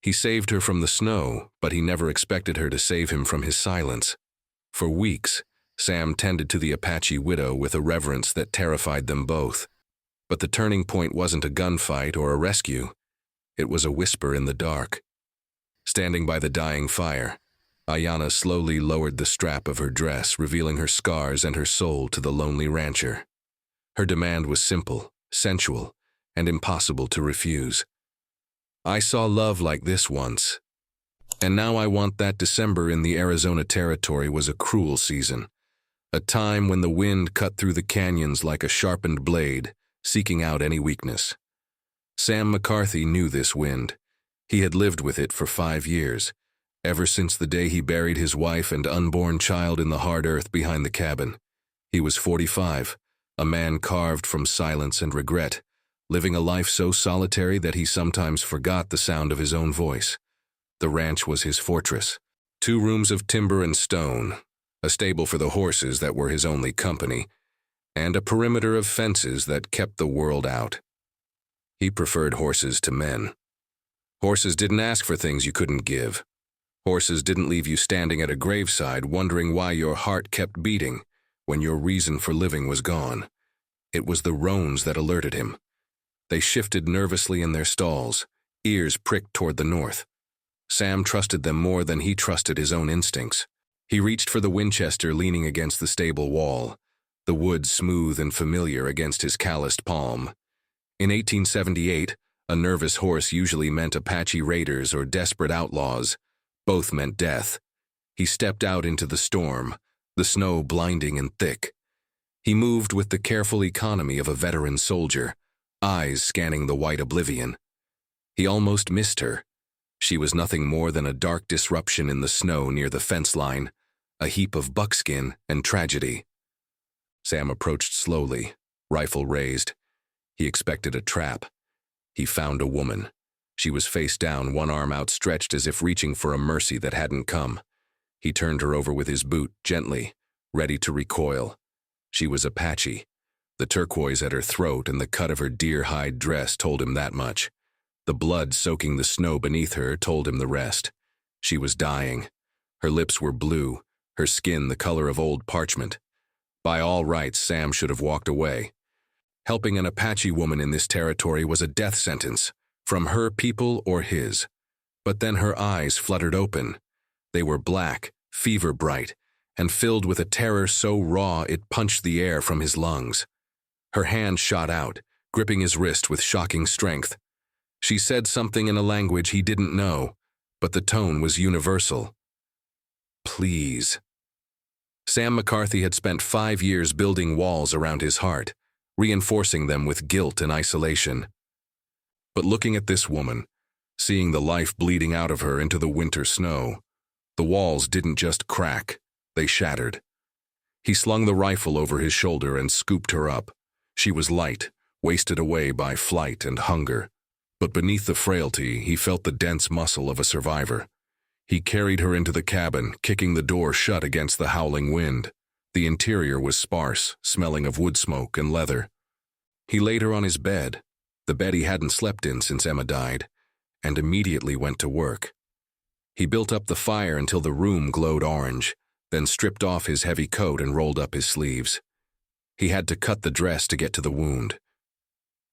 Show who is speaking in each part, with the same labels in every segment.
Speaker 1: He saved her from the snow, but he never expected her to save him from his silence. For weeks, Sam tended to the Apache widow with a reverence that terrified them both. But the turning point wasn't a gunfight or a rescue. It was a whisper in the dark. Standing by the dying fire, Aiyana slowly lowered the strap of her dress, revealing her scars and her soul to the lonely rancher. Her demand was simple, sensual, and impossible to refuse. "I saw love like this once, and now I want that." December in the Arizona Territory was a cruel season, a time when the wind cut through the canyons like a sharpened blade, seeking out any weakness. Sam McCarthy knew this wind. He had lived with it for 5 years, ever since the day he buried his wife and unborn child in the hard earth behind the cabin. He was 45, a man carved from silence and regret, living a life so solitary that he sometimes forgot the sound of his own voice. The ranch was his fortress. 2 rooms of timber and stone, a stable for the horses that were his only company, and a perimeter of fences that kept the world out. He preferred horses to men. Horses didn't ask for things you couldn't give. Horses didn't leave you standing at a graveside wondering why your heart kept beating when your reason for living was gone. It was the roans that alerted him. They shifted nervously in their stalls, ears pricked toward the north. Sam trusted them more than he trusted his own instincts. He reached for the Winchester leaning against the stable wall, the wood smooth and familiar against his calloused palm. In 1878, a nervous horse usually meant Apache raiders or desperate outlaws. Both meant death. He stepped out into the storm, the snow blinding and thick. He moved with the careful economy of a veteran soldier, eyes scanning the white oblivion. He almost missed her. She was nothing more than a dark disruption in the snow near the fence line, a heap of buckskin and tragedy. Sam approached slowly, rifle raised. He expected a trap. He found a woman. She was face down, one arm outstretched as if reaching for a mercy that hadn't come. He turned her over with his boot, gently, ready to recoil. She was Apache. The turquoise at her throat and the cut of her deer-hide dress told him that much. The blood soaking the snow beneath her told him the rest. She was dying. Her lips were blue, her skin the color of old parchment. By all rights, Sam should have walked away. Helping an Apache woman in this territory was a death sentence, from her people or his. But then her eyes fluttered open. They were black, fever-bright, and filled with a terror so raw it punched the air from his lungs. Her hand shot out, gripping his wrist with shocking strength. She said something in a language he didn't know, but the tone was universal. "Please." Sam McCarthy had spent 5 years building walls around his heart, reinforcing them with guilt and isolation. But looking at this woman, seeing the life bleeding out of her into the winter snow, the walls didn't just crack, they shattered. He slung the rifle over his shoulder and scooped her up. She was light, wasted away by flight and hunger. But beneath the frailty, he felt the dense muscle of a survivor. He carried her into the cabin, kicking the door shut against the howling wind. The interior was sparse, smelling of wood smoke and leather. He laid her on his bed, the bed he hadn't slept in since Emma died, and immediately went to work. He built up the fire until the room glowed orange, then stripped off his heavy coat and rolled up his sleeves. He had to cut the dress to get to the wound.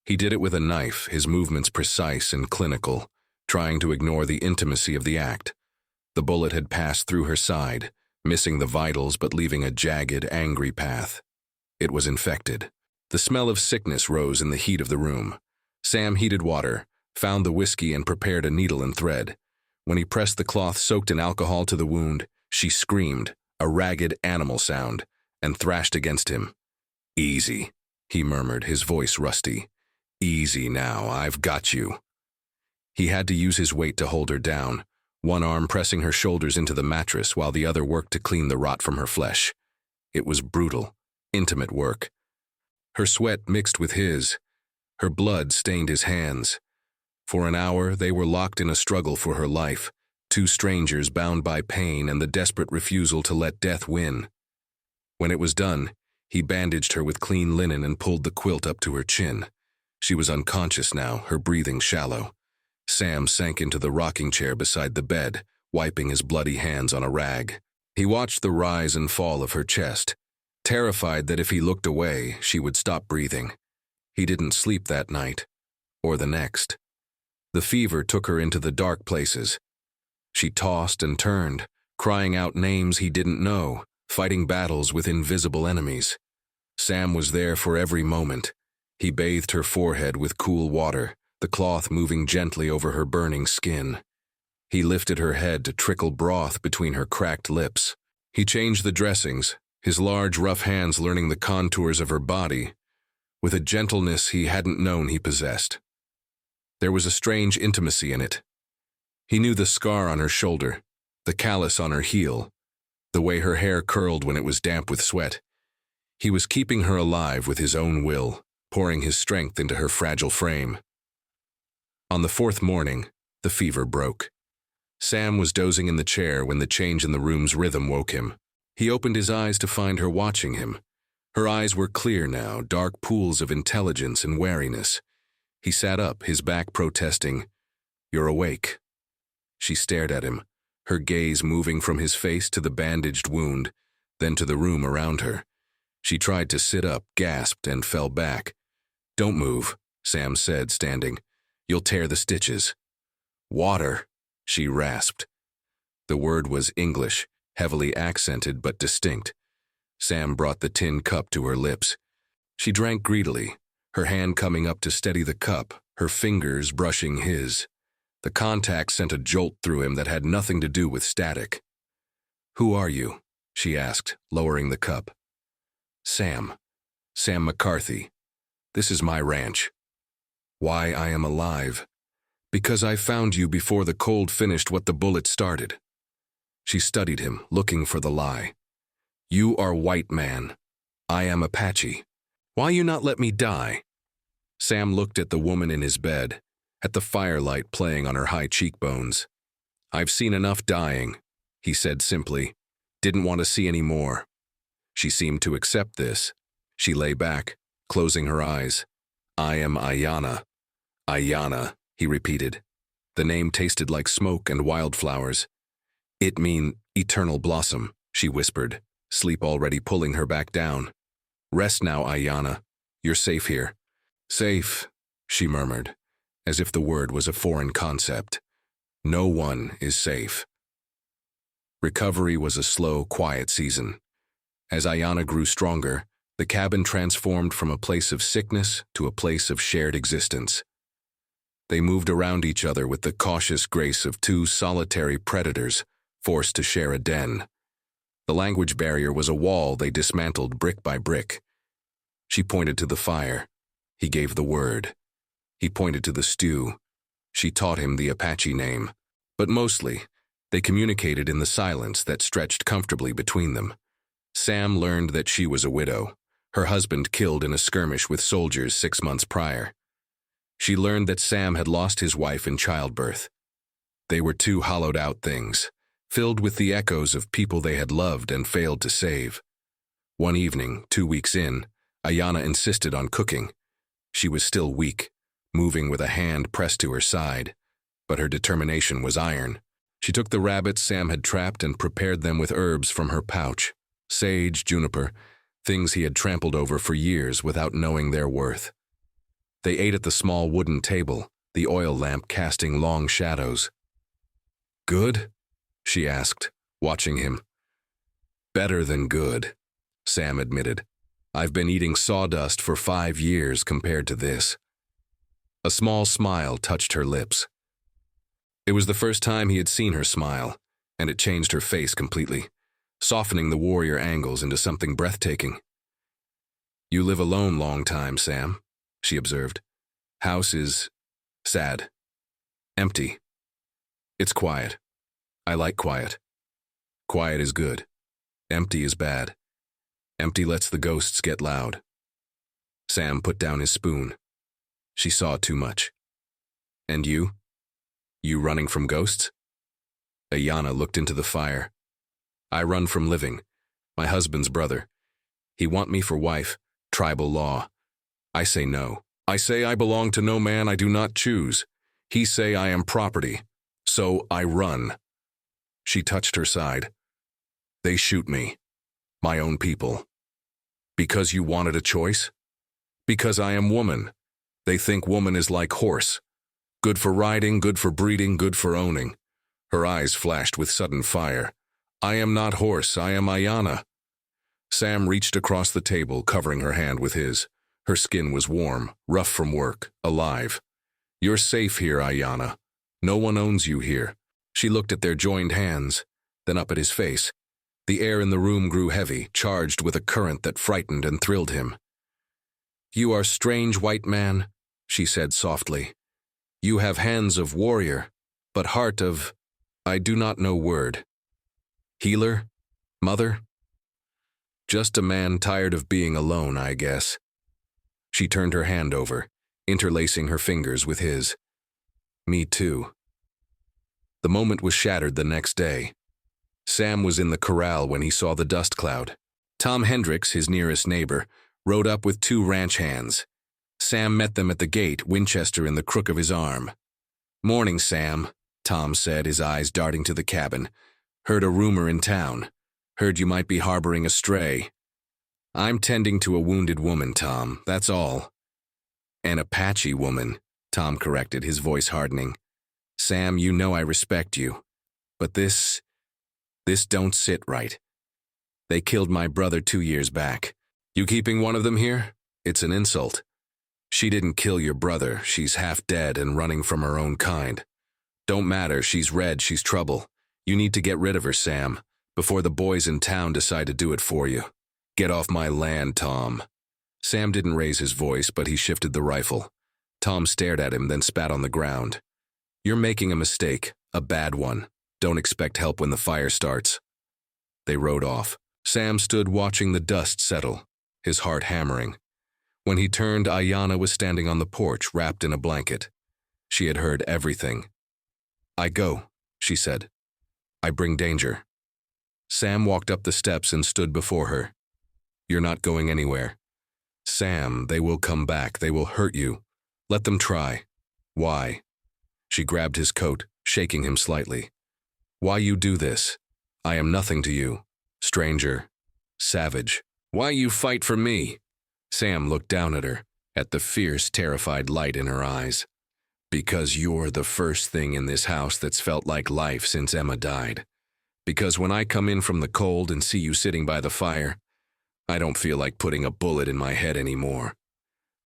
Speaker 1: He did it with a knife, his movements precise and clinical, trying to ignore the intimacy of the act. The bullet had passed through her side, missing the vitals but leaving a jagged, angry path. It was infected. The smell of sickness rose in the heat of the room. Sam heated water, found the whiskey and prepared a needle and thread. When he pressed the cloth soaked in alcohol to the wound, she screamed, a ragged animal sound, and thrashed against him. "Easy," he murmured, his voice rusty. "Easy now, I've got you." He had to use his weight to hold her down, one arm pressing her shoulders into the mattress while the other worked to clean the rot from her flesh. It was brutal, intimate work. Her sweat mixed with his. Her blood stained his hands. For an hour, they were locked in a struggle for her life, 2 strangers bound by pain and the desperate refusal to let death win. When it was done, he bandaged her with clean linen and pulled the quilt up to her chin. She was unconscious now, her breathing shallow. Sam sank into the rocking chair beside the bed, wiping his bloody hands on a rag. He watched the rise and fall of her chest, terrified that if he looked away, she would stop breathing. He didn't sleep that night, or the next. The fever took her into the dark places. She tossed and turned, crying out names he didn't know, fighting battles with invisible enemies. Sam was there for every moment. He bathed her forehead with cool water, the cloth moving gently over her burning skin. He lifted her head to trickle broth between her cracked lips. He changed the dressings, his large, rough hands learning the contours of her body, with a gentleness he hadn't known he possessed. There was a strange intimacy in it. He knew the scar on her shoulder, the callus on her heel, the way her hair curled when it was damp with sweat. He was keeping her alive with his own will, pouring his strength into her fragile frame. On the fourth morning, the fever broke. Sam was dozing in the chair when the change in the room's rhythm woke him. He opened his eyes to find her watching him. Her eyes were clear now, dark pools of intelligence and wariness. He sat up, his back protesting. "You're awake." She stared at him, her gaze moving from his face to the bandaged wound, then to the room around her. She tried to sit up, gasped, and fell back. "Don't move," Sam said, standing. "You'll tear the stitches." "Water," she rasped. The word was English, heavily accented but distinct. Sam brought the tin cup to her lips. She drank greedily, her hand coming up to steady the cup, her fingers brushing his. The contact sent a jolt through him that had nothing to do with static. "Who are you?" she asked, lowering the cup. "Sam. Sam McCarthy. This is my ranch. Why I am alive? Because I found you before the cold finished what the bullet started." She studied him, looking for the lie. "You are white man. I am Apache. Why you not let me die?" Sam looked at the woman in his bed, at the firelight playing on her high cheekbones. "I've seen enough dying," he said simply. "Didn't want to see any more." She seemed to accept this. She lay back, closing her eyes. "I am Aiyana." "Aiyana," he repeated. The name tasted like smoke and wildflowers. "It mean eternal blossom," she whispered, sleep already pulling her back down. "Rest now, Aiyana. You're safe here." "Safe," she murmured, as if the word was a foreign concept. "No one is safe." Recovery was a slow, quiet season. As Aiyana grew stronger, the cabin transformed from a place of sickness to a place of shared existence. They moved around each other with the cautious grace of two solitary predators forced to share a den. The language barrier was a wall they dismantled brick by brick. She pointed to the fire. He gave the word. He pointed to the stew. She taught him the Apache name. But mostly, they communicated in the silence that stretched comfortably between them. Sam learned that she was a widow, her husband killed in a skirmish with soldiers 6 months prior. She learned that Sam had lost his wife in childbirth. They were two hollowed-out things, filled with the echoes of people they had loved and failed to save. One evening, 2 weeks in, Aiyana insisted on cooking. She was still weak, moving with a hand pressed to her side, but her determination was iron. She took the rabbits Sam had trapped and prepared them with herbs from her pouch. Sage, juniper, things he had trampled over for years without knowing their worth. They ate at the small wooden table, the oil lamp casting long shadows. "Good?" she asked, watching him. "Better than good," Sam admitted. "I've been eating sawdust for 5 years compared to this." A small smile touched her lips. It was the first time he had seen her smile, and it changed her face completely, softening the warrior angles into something breathtaking. "You live alone long time, Sam," she observed. "House is sad. Empty. It's quiet. I like quiet. Quiet is good. Empty is bad. Empty lets the ghosts get loud." Sam put down his spoon. She saw too much. "And you? You running from ghosts?" Aiyana looked into the fire. "I run from living. My husband's brother. He want me for wife. Tribal law. I say no. I say I belong to no man I do not choose. He say I am property, so I run. She touched her side. They shoot me. My own people. Because you wanted a choice? Because I am woman. They think woman is like horse. Good for riding, good for breeding, good for owning. Her eyes flashed with sudden fire. I am not horse, I am Aiyana. Sam reached across the table, covering her hand with his. Her skin was warm, rough from work, alive. You're safe here, Aiyana. No one owns you here. She looked at their joined hands, then up at his face. The air in the room grew heavy, charged with a current that frightened and thrilled him. You are strange, white man, she said softly. You have hands of warrior, but heart of, I do not know word. Healer? Mother? Just a man tired of being alone, I guess. She turned her hand over, interlacing her fingers with his. Me too. The moment was shattered the next day. Sam was in the corral when he saw the dust cloud. Tom Hendricks, his nearest neighbor, rode up with 2 ranch hands. Sam met them at the gate, Winchester in the crook of his arm. Morning, Sam, Tom said, his eyes darting to the cabin. Heard a rumor in town. Heard you might be harboring a stray. I'm tending to a wounded woman, Tom, that's all. An Apache woman, Tom corrected, his voice hardening. Sam, you know I respect you. But this don't sit right. They killed my brother 2 years back. You keeping one of them here? It's an insult. She didn't kill your brother. She's half dead and running from her own kind. Don't matter, she's red, she's trouble. You need to get rid of her, Sam, before the boys in town decide to do it for you. Get off my land, Tom. Sam didn't raise his voice, but he shifted the rifle. Tom stared at him, then spat on the ground. You're making a mistake, a bad one. Don't expect help when the fire starts. They rode off. Sam stood watching the dust settle, his heart hammering. When he turned, Aiyana was standing on the porch, wrapped in a blanket. She had heard everything. I go, she said. I bring danger. Sam walked up the steps and stood before her. You're not going anywhere. Sam, they will come back. They will hurt you. Let them try. Why? She grabbed his coat, shaking him slightly. Why you do this? I am nothing to you. Stranger. Savage. Why you fight for me? Sam looked down at her, at the fierce, terrified light in her eyes. Because you're the first thing in this house that's felt like life since Emma died. Because when I come in from the cold and see you sitting by the fire, I don't feel like putting a bullet in my head anymore.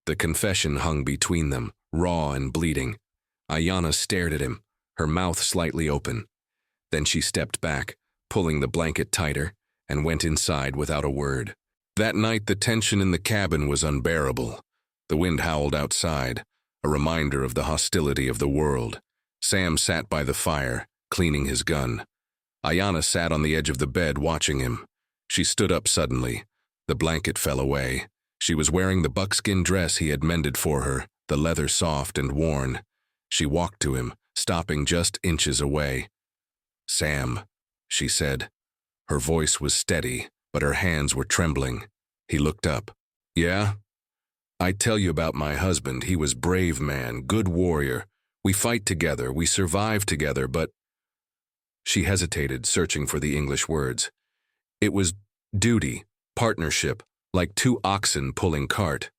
Speaker 1: The confession hung between them, raw and bleeding. Aiyana stared at him, her mouth slightly open. Then she stepped back, pulling the blanket tighter, and went inside without a word. That night, the tension in the cabin was unbearable. The wind howled outside, a reminder of the hostility of the world. Sam sat by the fire, cleaning his gun. Aiyana sat on the edge of the bed watching him. She stood up suddenly. The blanket fell away. She was wearing the buckskin dress he had mended for her, the leather soft and worn. She walked to him, stopping just inches away. Sam, she said. Her voice was steady, but her hands were trembling. He looked up. Yeah? I tell you about my husband. He was brave man, good warrior. We fight together, we survive together, but... She hesitated, searching for the English words. It was duty, partnership, like 2 oxen pulling cart.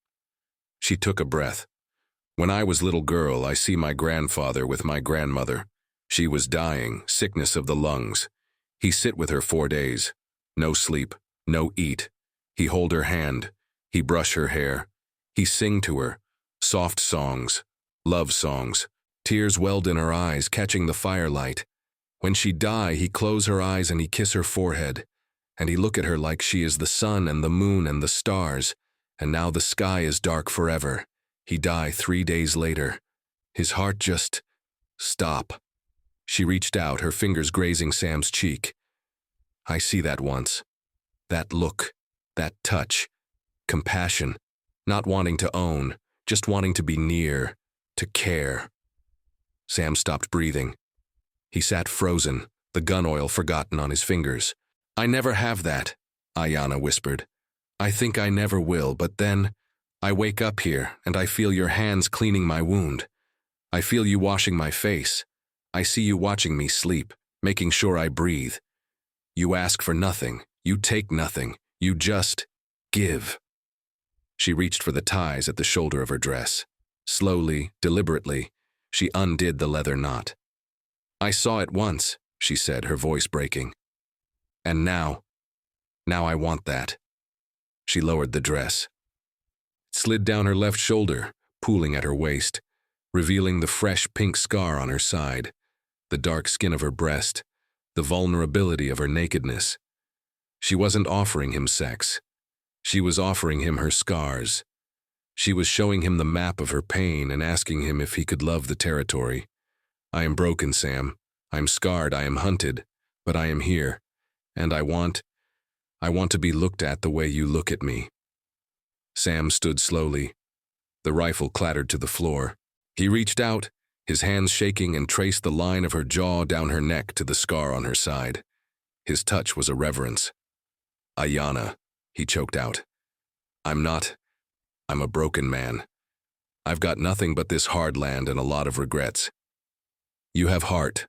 Speaker 1: She took a breath. When I was little girl, I see my grandfather with my grandmother. She was dying, sickness of the lungs. He sit with her 4 days. No sleep, no eat. He hold her hand. He brush her hair. He sing to her. Soft songs. Love songs. Tears welled in her eyes, catching the firelight. When she die, he close her eyes and he kiss her forehead. And he look at her like she is the sun and the moon and the stars. And now the sky is dark forever. He die 3 days later. His heart just... stop. She reached out, her fingers grazing Sam's cheek. I see that once. That look. That touch. Compassion. Not wanting to own. Just wanting to be near. To care. Sam stopped breathing. He sat frozen, the gun oil forgotten on his fingers. I never have that, Aiyana whispered. I think I never will, but then I wake up here and I feel your hands cleaning my wound. I feel you washing my face. I see you watching me sleep, making sure I breathe. You ask for nothing. You take nothing. You just give. She reached for the ties at the shoulder of her dress. Slowly, deliberately, she undid the leather knot. I saw it once, she said, her voice breaking. And now I want that. She lowered the dress. It slid down her left shoulder, pooling at her waist, revealing the fresh pink scar on her side, the dark skin of her breast, the vulnerability of her nakedness. She wasn't offering him sex. She was offering him her scars. She was showing him the map of her pain and asking him if he could love the territory. I am broken, Sam. I'm scarred, I am hunted, but I am here, and I want to be looked at the way you look at me. Sam stood slowly. The rifle clattered to the floor. He reached out, his hands shaking, and traced the line of her jaw down her neck to the scar on her side. His touch was a reverence. Aiyana, he choked out. I'm a broken man. I've got nothing but this hard land and a lot of regrets. You have heart,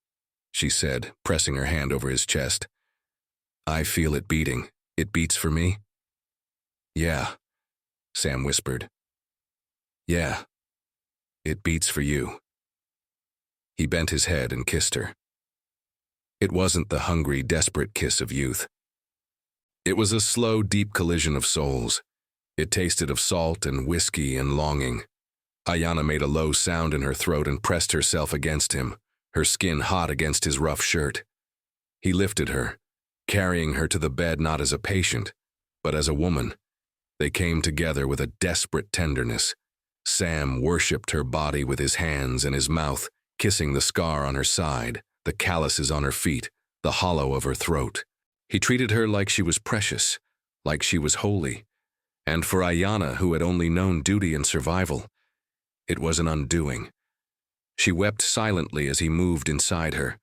Speaker 1: she said, pressing her hand over his chest. I feel it beating. It beats for me? Yeah, Sam whispered. Yeah, it beats for you. He bent his head and kissed her. It wasn't the hungry, desperate kiss of youth. It was a slow, deep collision of souls. It tasted of salt and whiskey and longing. Aiyana made a low sound in her throat and pressed herself against him, her skin hot against his rough shirt. He lifted her, carrying her to the bed not as a patient, but as a woman. They came together with a desperate tenderness. Sam worshipped her body with his hands and his mouth, kissing the scar on her side, the calluses on her feet, the hollow of her throat. He treated her like she was precious, like she was holy. And for Aiyana, who had only known duty and survival, it was an undoing. She wept silently as he moved inside her,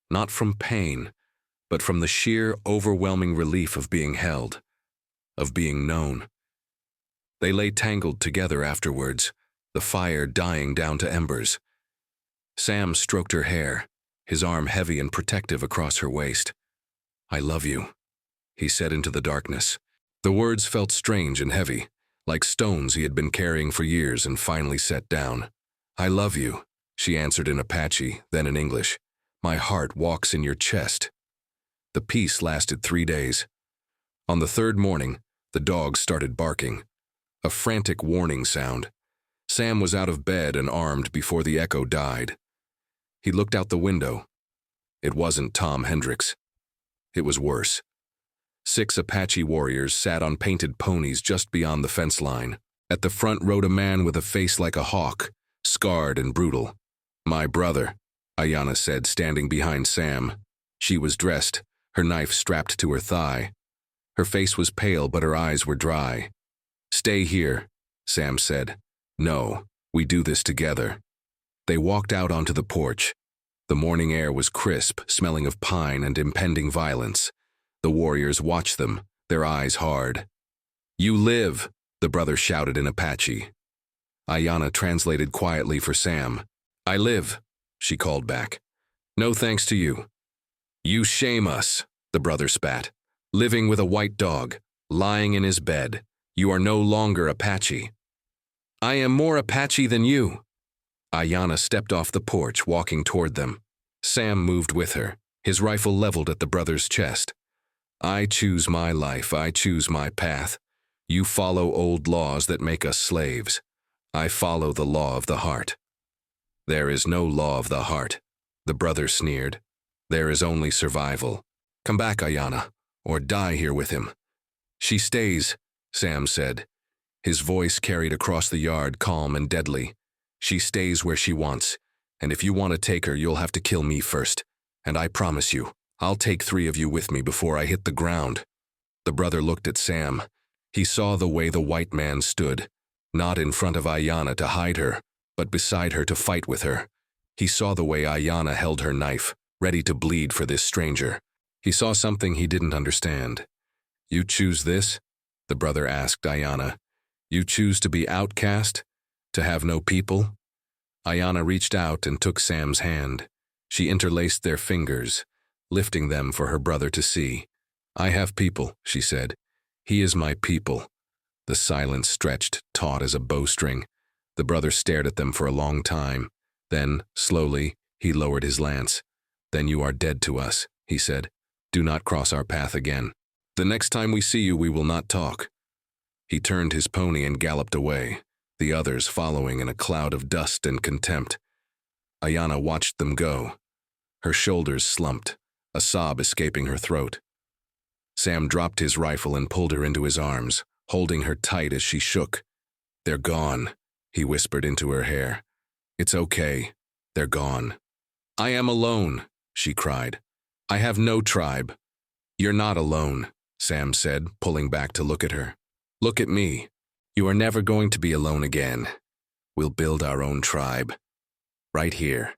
Speaker 1: not from pain, but from the sheer, overwhelming relief of being held, of being known. They lay tangled together afterwards, the fire dying down to embers. Sam stroked her hair, his arm heavy and protective across her waist. I love you, he said into the darkness. The words felt strange and heavy, like stones he had been carrying for years and finally set down. I love you, she answered in Apache, then in English. My heart walks in your chest. The peace lasted 3 days. On the third morning, the dogs started barking, a frantic warning sound. Sam was out of bed and armed before the echo died. He looked out the window. It wasn't Tom Hendricks. It was worse. 6 Apache warriors sat on painted ponies just beyond the fence line. At the front rode a man with a face like a hawk, scarred and brutal. My brother, Aiyana said, standing behind Sam. She was dressed, her knife strapped to her thigh. Her face was pale, but her eyes were dry. Stay here, Sam said. No, we do this together. They walked out onto the porch. The morning air was crisp, smelling of pine and impending violence. The warriors watched them, their eyes hard. You live, the brother shouted in Apache. Aiyana translated quietly for Sam. I live, she called back. No thanks to you. You shame us, the brother spat. Living with a white dog, lying in his bed. You are no longer Apache. I am more Apache than you. Aiyana stepped off the porch, walking toward them. Sam moved with her, his rifle leveled at the brother's chest. I choose my life, I choose my path. You follow old laws that make us slaves. I follow the law of the heart. There is no law of the heart, the brother sneered. There is only survival. Come back, Aiyana, or die here with him. She stays, Sam said. His voice carried across the yard, calm and deadly. She stays where she wants, and if you want to take her, you'll have to kill me first. And I promise you, I'll take 3 of you with me before I hit the ground. The brother looked at Sam. He saw the way the white man stood, not in front of Aiyana to hide her, but beside her to fight with her. He saw the way Aiyana held her knife, ready to bleed for this stranger. He saw something he didn't understand. You choose this? The brother asked Aiyana. You choose to be outcast? To have no people? Aiyana reached out and took Sam's hand. She interlaced their fingers, lifting them for her brother to see. "I have people," she said. "He is my people." The silence stretched, taut as a bowstring. The brother stared at them for a long time. Then, slowly, he lowered his lance. "Then you are dead to us," he said. "Do not cross our path again. The next time we see you, we will not talk." He turned his pony and galloped away, the others following in a cloud of dust and contempt. Aiyana watched them go. Her shoulders slumped, a sob escaping her throat. Sam dropped his rifle and pulled her into his arms, holding her tight as she shook. "They're gone," he whispered into her hair. "It's okay. They're gone." "I am alone," she cried. "I have no tribe." "You're not alone," Sam said, pulling back to look at her. "Look at me. You are never going to be alone again. We'll build our own tribe. Right here."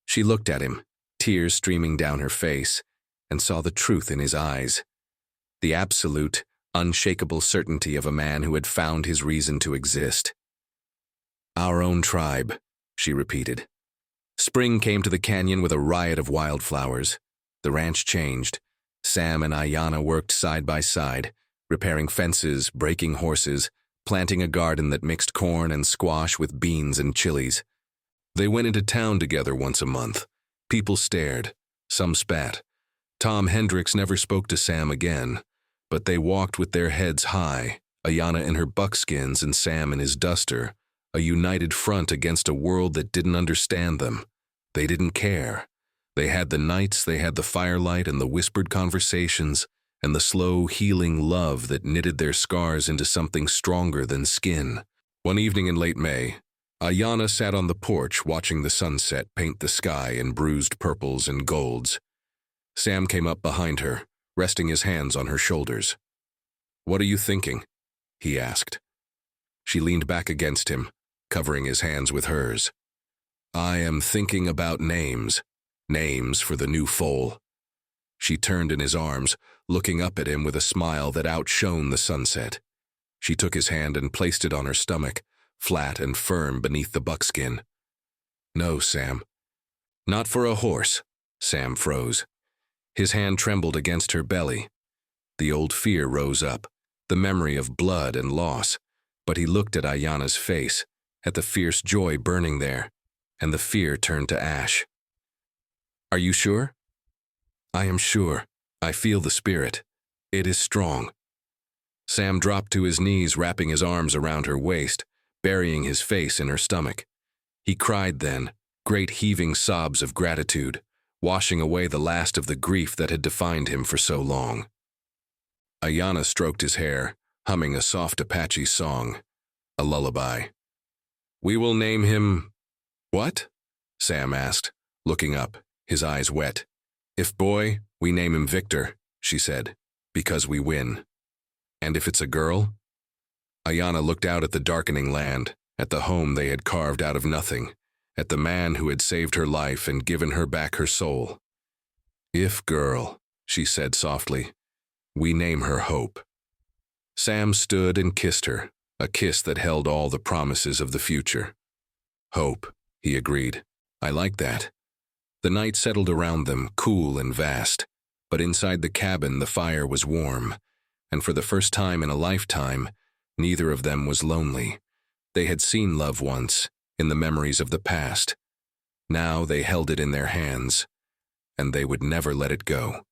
Speaker 1: She looked at him, tears streaming down her face, and saw the truth in his eyes. The absolute, unshakable certainty of a man who had found his reason to exist. "Our own tribe," she repeated. Spring came to the canyon with a riot of wildflowers. The ranch changed. Sam and Aiyana worked side by side, repairing fences, breaking horses, planting a garden that mixed corn and squash with beans and chilies. They went into town together once a month. People stared. Some spat. Tom Hendricks never spoke to Sam again, but they walked with their heads high, Aiyana in her buckskins and Sam in his duster, a united front against a world that didn't understand them. They didn't care. They had the nights, they had the firelight and the whispered conversations, and the slow, healing love that knitted their scars into something stronger than skin. One evening in late May, Aiyana sat on the porch watching the sunset paint the sky in bruised purples and golds. Sam came up behind her, resting his hands on her shoulders. "What are you thinking?" he asked. She leaned back against him, covering his hands with hers. "I am thinking about names for the new foal." She turned in his arms, looking up at him with a smile that outshone the sunset. She took his hand and placed it on her stomach, flat and firm beneath the buckskin. "No, Sam." "Not for a horse." Sam froze. His hand trembled against her belly. The old fear rose up, the memory of blood and loss, but he looked at Aiyana's face, at the fierce joy burning there, and the fear turned to ash. "Are you sure?" "I am sure. I feel the spirit. It is strong." Sam dropped to his knees, wrapping his arms around her waist, burying his face in her stomach. He cried then, great heaving sobs of gratitude, washing away the last of the grief that had defined him for so long. Aiyana stroked his hair, humming a soft Apache song, a lullaby. "We will name him—" "What?" Sam asked, looking up, his eyes wet. "If boy, we name him Victor," she said, "because we win. And if it's a girl?" Aiyana looked out at the darkening land, at the home they had carved out of nothing, at the man who had saved her life and given her back her soul. "If girl," she said softly, "we name her Hope." Sam stood and kissed her, a kiss that held all the promises of the future. "Hope," he agreed. "I like that." The night settled around them, cool and vast, but inside the cabin the fire was warm, and for the first time in a lifetime, neither of them was lonely. They had seen love once, in the memories of the past. Now they held it in their hands, and they would never let it go.